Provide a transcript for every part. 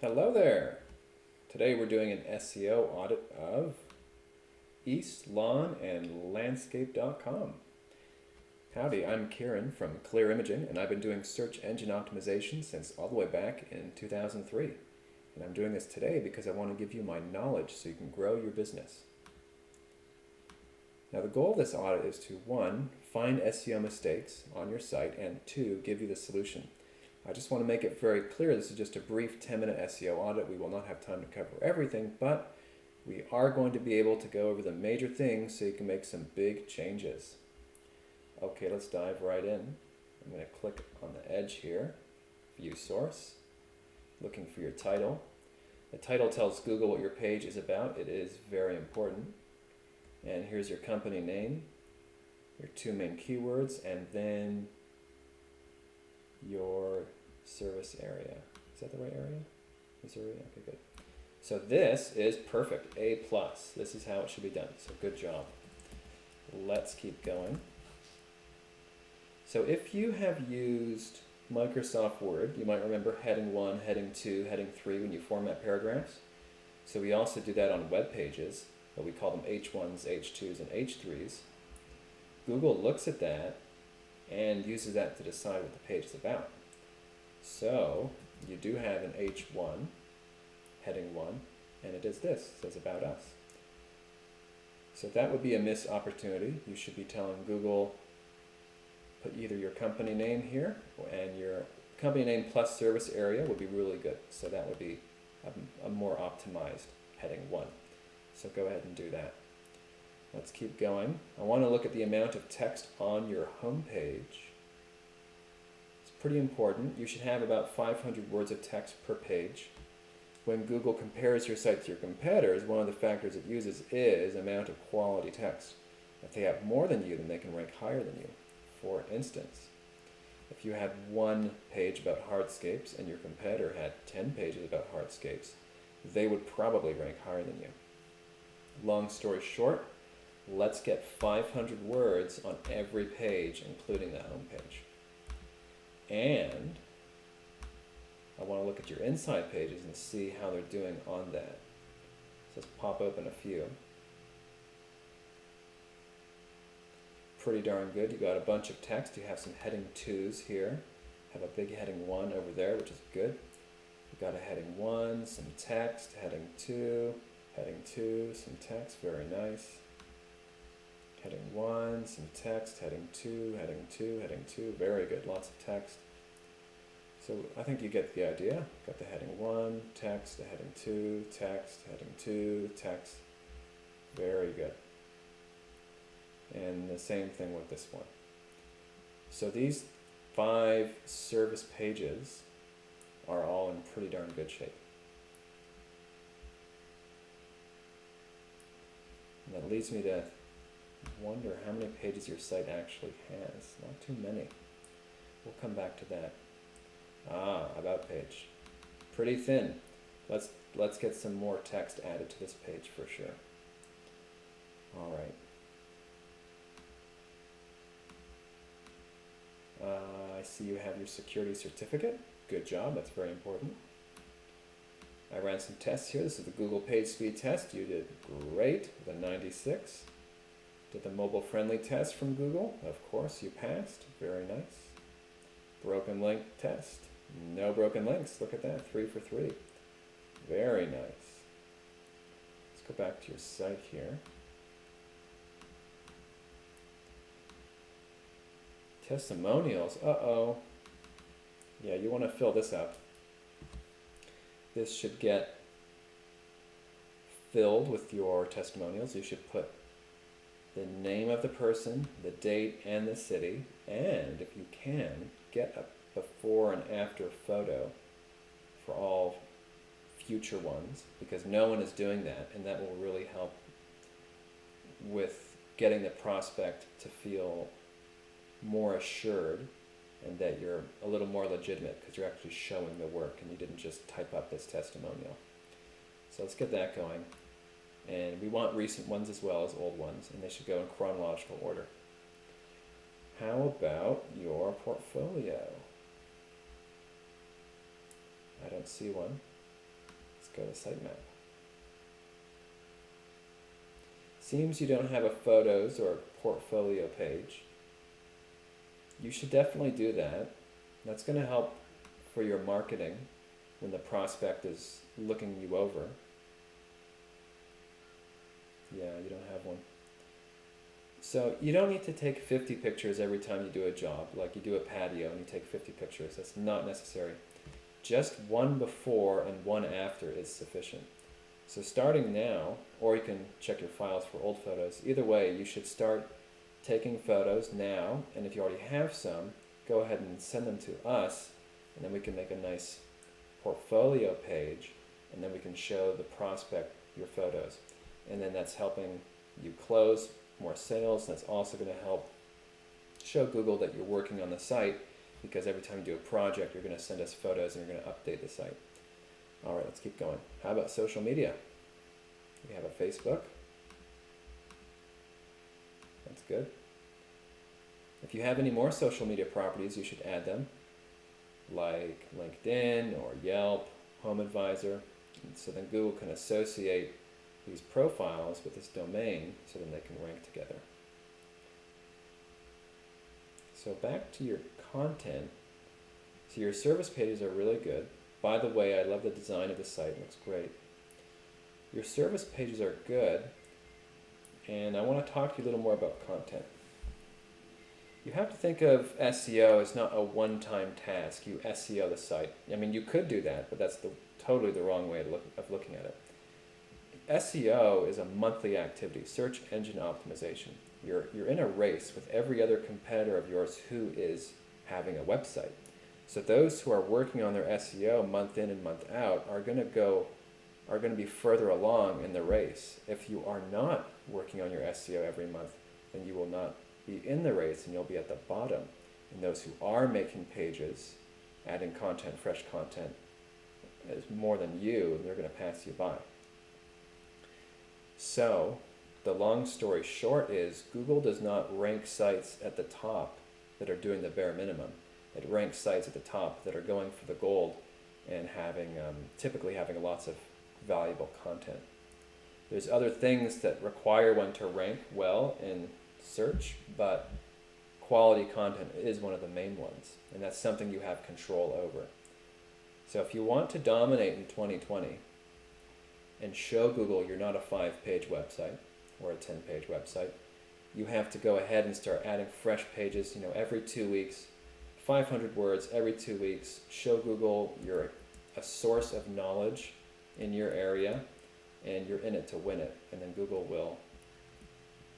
Hello there! Today we're doing an SEO audit of eastlawnandlandscape.com. Howdy, I'm Kieran from Clear Imaging, and I've been doing search engine optimization since all the way back in 2003. And I'm doing this today because I want to give you my knowledge so you can grow your business. Now the goal of this audit is to 1. Find SEO mistakes on your site, and 2. Give you the solution. I just want to make it very clear this is just a brief 10-minute SEO audit. We will not have time to cover everything, but we are going to be able to go over the major things so you can make some big changes. Okay, let's dive right in. I'm going to click on the edge here, view source, looking for your title. The title tells Google what your page is about. It is very important. And here's your company name, your 2 main keywords, and then your service area. Is that the right area? Missouri? Okay, good. So this is perfect, A+. This is how it should be done, so good job. Let's keep going. So if you have used Microsoft Word, you might remember heading 1, heading 2, heading 3 when you format paragraphs. So we also do that on web pages, but we call them H1s, H2s, and H3s. Google looks at that and uses that to decide what the page is about. So you do have an H1, heading 1, and it is this, it says about us. So that would be a missed opportunity. You should be telling Google, put either your company name here, and your company name plus service area would be really good. So that would be a more optimized heading 1. So go ahead and do that. Let's keep going. I want to look at the amount of text on your home page. It's pretty important. You should have about 500 words of text per page. When Google compares your site to your competitors, one of the factors it uses is amount of quality text. If they have more than you, then they can rank higher than you. For instance, if you had 1 page about hardscapes and your competitor had 10 pages about hardscapes, they would probably rank higher than you. Long story short, let's get 500 words on every page, including the home page. And I want to look at your inside pages and see how they're doing on that. So let's pop open a few. Pretty darn good. You got a bunch of text. You have some heading 2s here. Have a big heading 1 over there, which is good. You got a heading 1, some text, heading 2, some text, very nice. Heading 1, some text, heading 2, heading 2, heading 2, very good, lots of text. So I think you get the idea. Got the heading 1, text, the heading 2, text, heading 2, text, very good. And the same thing with this one. So these 5 service pages are all in pretty darn good shape. And that leads me to wonder how many pages your site actually has. Not too many. We'll come back to that. About page. Pretty thin. Let's get some more text added to this page for sure. All right. I see you have your security certificate. Good job, that's very important. I ran some tests here. This is the Google Page Speed test. You did great with a 96. Did the mobile friendly test from Google. Of course, you passed. Very nice. Broken link test. No broken links. Look at that. 3 for 3. Very nice. Let's go back to your site here. Testimonials. Uh-oh. Yeah, you want to fill this up. This should get filled with your testimonials. You should put the name of the person, the date, and the city, and if you can, get a before and after photo for all future ones, because no one is doing that, and that will really help with getting the prospect to feel more assured and that you're a little more legitimate because you're actually showing the work and you didn't just type up this testimonial. So let's get that going. And we want recent ones as well as old ones, and they should go in chronological order. How about your portfolio? I don't see one. go to sitemap. Seems you don't have a photos or portfolio page. You should definitely do that. That's going to help for your marketing when the prospect is looking you over. Yeah, you don't have one. So you don't need to take 50 pictures every time you do a job, like you do a patio and you take 50 pictures. That's not necessary. Just one before and one after is sufficient. So starting now, or you can check your files for old photos, either way you should start taking photos now, and if you already have some, go ahead and send them to us, and then we can make a nice portfolio page, and then we can show the prospect your photos. And then that's helping you close more sales. That's also going to help show Google that you're working on the site, because every time you do a project, you're going to send us photos and you're going to update the site. All right, let's keep going. How about social media? We have a Facebook. That's good. If you have any more social media properties, you should add them, like LinkedIn or Yelp, Home Advisor. And so then Google can associate these profiles with this domain so then they can rank together. So back to your content. So your service pages are really good. By the way, I love the design of the site. It looks great. Your service pages are good. And I want to talk to you a little more about content. You have to think of SEO as not a one-time task. You SEO the site. I mean, you could do that, but that's totally the wrong way of looking at it. SEO is a monthly activity, search engine optimization. You're in a race with every other competitor of yours who is having a website. So those who are working on their SEO month in and month out are going to be further along in the race. If you are not working on your SEO every month, then you will not be in the race and you'll be at the bottom. And those who are making pages, adding content, fresh content, is more than you, and they're going to pass you by. So the long story short is Google does not rank sites at the top that are doing the bare minimum. It ranks sites at the top that are going for the gold and typically having lots of valuable content. There's other things that require one to rank well in search, but quality content is one of the main ones, and that's something you have control over. So if you want to dominate in 2020 and show Google you're not a 5-page website or a 10-page website, you have to go ahead and start adding fresh pages, every 2 weeks, 500 words every 2 weeks. Show Google you're a source of knowledge in your area and you're in it to win it, and then Google will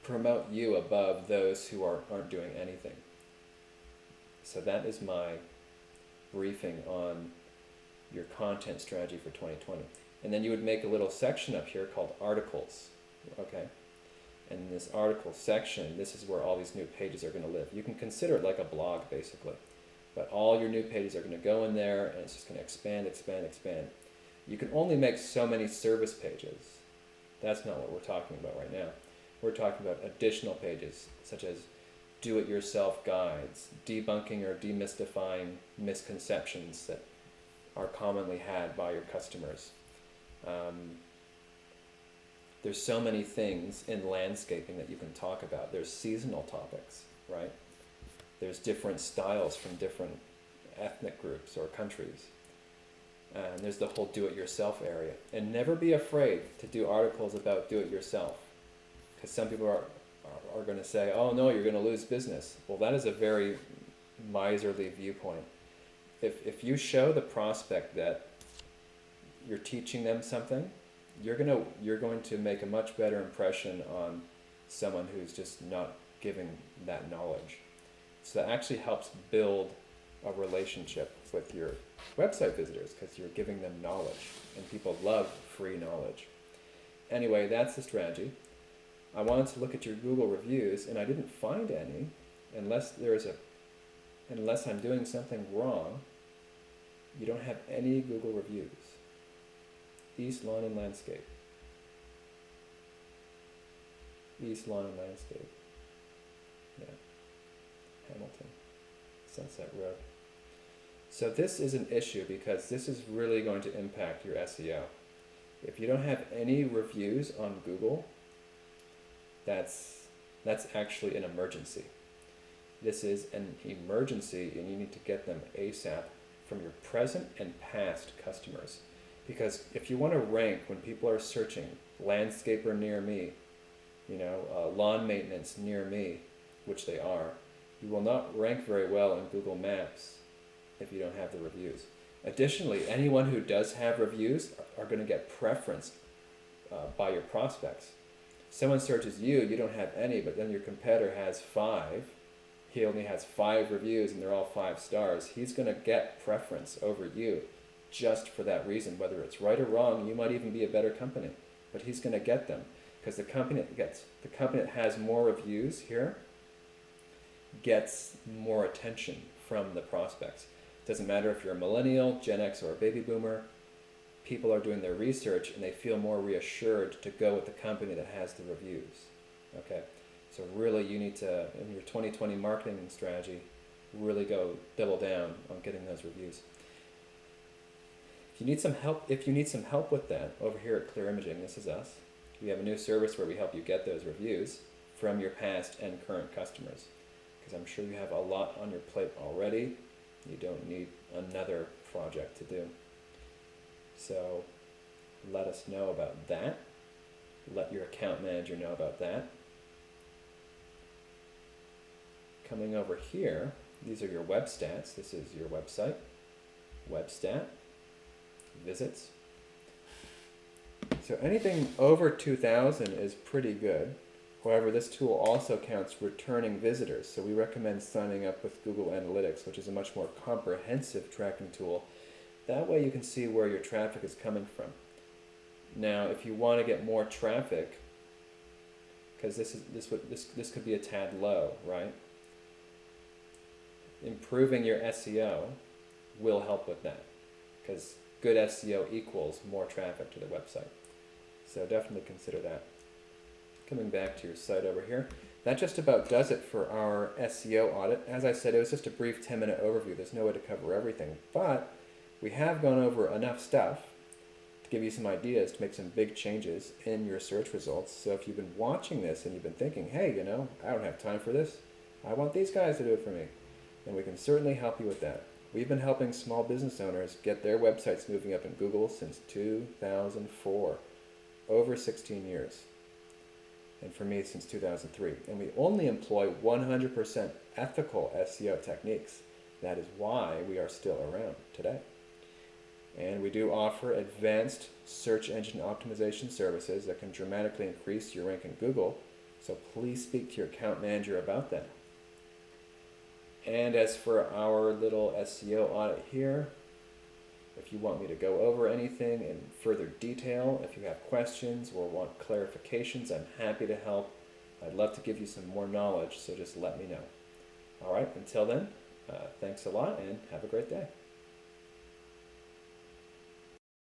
promote you above those who aren't doing anything. So that is my briefing on your content strategy for 2020. And then you would make a little section up here called articles, okay? And in this article section, this is where all these new pages are going to live. You can consider it like a blog, basically. But all your new pages are going to go in there, and it's just going to expand, expand, expand. You can only make so many service pages. That's not what we're talking about right now. We're talking about additional pages, such as do-it-yourself guides, debunking or demystifying misconceptions that are commonly had by your customers. There's so many things in landscaping that you can talk about. There's seasonal topics, right? There's different styles from different ethnic groups or countries. And there's the whole do-it-yourself area. And never be afraid to do articles about do-it-yourself. Because some people are going to say, oh no, you're going to lose business. Well, that is a very miserly viewpoint. If you show the prospect that you're teaching them something, you're going to make a much better impression on someone who's just not giving that knowledge. So that actually helps build a relationship with your website visitors, because you're giving them knowledge, and people love free knowledge. Anyway, that's the strategy. I wanted to look at your Google reviews, and I didn't find any, unless I'm doing something wrong. You don't have any Google reviews. East Lawn and Landscape. East Lawn and Landscape. Yeah. Hamilton. Sunset Road. So this is an issue because this is really going to impact your SEO. If you don't have any reviews on Google, that's actually an emergency. This is an emergency, and you need to get them ASAP from your present and past customers. Because if you want to rank when people are searching landscaper near me, lawn maintenance near me, which they are, you will not rank very well in Google Maps if you don't have the reviews. Additionally, anyone who does have reviews are going to get preference by your prospects. Someone searches you, you don't have any, but then your competitor has 5. He only has 5 reviews and they're all 5 stars. He's going to get preference over you just for that reason. Whether it's right or wrong, you might even be a better company, but he's going to get them because the company that has more reviews here gets more attention from the prospects. It doesn't matter if you're a millennial, Gen X, or a baby boomer. People are doing their research and they feel more reassured to go with the company that has the reviews. Okay, so really you need to, in your 2020 marketing strategy, really go double down on getting those reviews. If you need some help with that, over here at Clear Imaging, this is us. We have a new service where we help you get those reviews from your past and current customers. Because I'm sure you have a lot on your plate already. You don't need another project to do. So let us know about that. Let your account manager know about that. Coming over here, these are your web stats. This is your website. Web stat. Visits. So anything over 2,000 is pretty good. However, this tool also counts returning visitors, so we recommend signing up with Google Analytics, which is a much more comprehensive tracking tool. That way you can see where your traffic is coming from. Now, if you want to get more traffic, because this could be a tad low, right? Improving your SEO will help with that, because good SEO equals more traffic to the website. So definitely consider that. Coming back to your site over here, that just about does it for our SEO audit. As I said, it was just a brief 10-minute overview. There's no way to cover everything, but we have gone over enough stuff to give you some ideas to make some big changes in your search results. So if you've been watching this and you've been thinking, hey, I don't have time for this, I want these guys to do it for me, then we can certainly help you with that. We've been helping small business owners get their websites moving up in Google since 2004, over 16 years. And for me, since 2003. And we only employ 100% ethical SEO techniques. That is why we are still around today. And we do offer advanced search engine optimization services that can dramatically increase your rank in Google. So please speak to your account manager about that. And as for our little SEO audit here, if you want me to go over anything in further detail, if you have questions or want clarifications, I'm happy to help. I'd love to give you some more knowledge, so just let me know. All right, until then, thanks a lot and have a great day.